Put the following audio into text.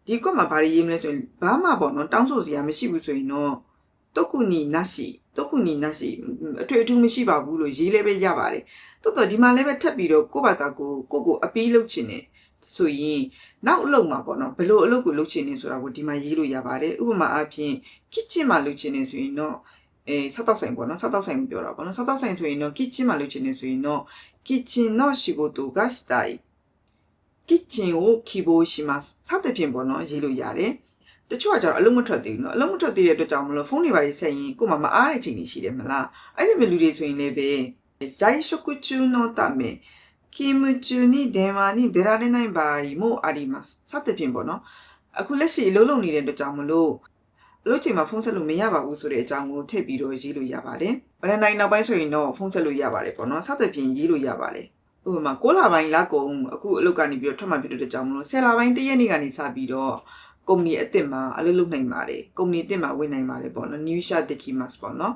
ဒီကွက်မှာဘာတွေရေးမလဲဆိုရင်ဘာမှပေါ့နော်တောင်းဆိုစရာမရှိဘူးဆိုရင်တော့တုတ်ခုနီနတ်ရှိအထွေအထူးမရှိပါဘူးလို့ရေးလဲပဲရပါတယ်တော်တော်ဒီမှာလည်းပဲထပ်ပြီးတော့ကိုယ့်ဘာသာကိုအပီးလုပ်ချင်တယ်ဆိုရင်နောက်အလုပ်မှာပေါ့နော်ဘယ်လိုအလုပ်ကိုလုပ်ချင်နေဆိုတာကိုဒီမှာရေးလို့ရပါတယ်ဥပမာအားဖြင့် kitchen မှာလုပ်ချင်နေဆိုရင်တော့စားတောက်ဆိုင်ပေါ့နော်စားတောက်ဆိုင်ကိုပြောတာပေါ့နော်စားတောက်ဆိုင်ဆိုရင်တော့ kitchen မှာလုပ်ချင်နေဆိုရင်တော့ kitchen の仕事がしたい kitchen ကို希望しますစသဖြင့်ပေါ့နော်ရေးလို့ရတယ်တချို့ကကျတော့အလုံးမထွက်သေးဘူးเนาะအလုံးမထွက်သေးတဲ့အတွက်ကြောင့်မလို့ဖုန်းတွေပါရေးဆက်ရင်ကို့မှာမအားတဲ့ချိန်တွေရှိတယ်မလားအဲ့လိုမျိုးလူတွေဆိုရင်လည်းပဲ在職中のため勤務中に電話に出られない場合もありますစသဖြင့်ပေါ့နော်အခုလက်ရှိလုံးလုံးနေတဲ့အတွက်ကြောင့်မလို့အလုပ်ချိန်မှာဖုန်းဆက်လို့မရပါဘူးဆိုတဲ့အကြောင်းကိုထည့်ပြီးတော့ရေးလို့ရပါတယ်ဗရန်တိုင်းနောက်ပိုင်းဆိုရင်တော့ဖုန်းဆက်လို့ရပါတယ်ပေါ့နော်စသဖြင့်ရေးလို့ရပါတယ်ဥပမာ6လပိုင်းလကုန်အခုအလုပ်ကနေပြီးတော့ထွက်မှဖြစ်တဲ့ကြောင့်မလို့10လပိုင်း1ရက်နေ့ကနေစပြီးတော့ကုမ္ပဏီအသစ်မှာအလုပ်လုပ်နိုင်ပါတယ်ကုမ္ပဏီအသစ်မှာဝင်နိုင်ပါတယ်ပေါ့နော် new shot တကီမတ်ပေါ့နော်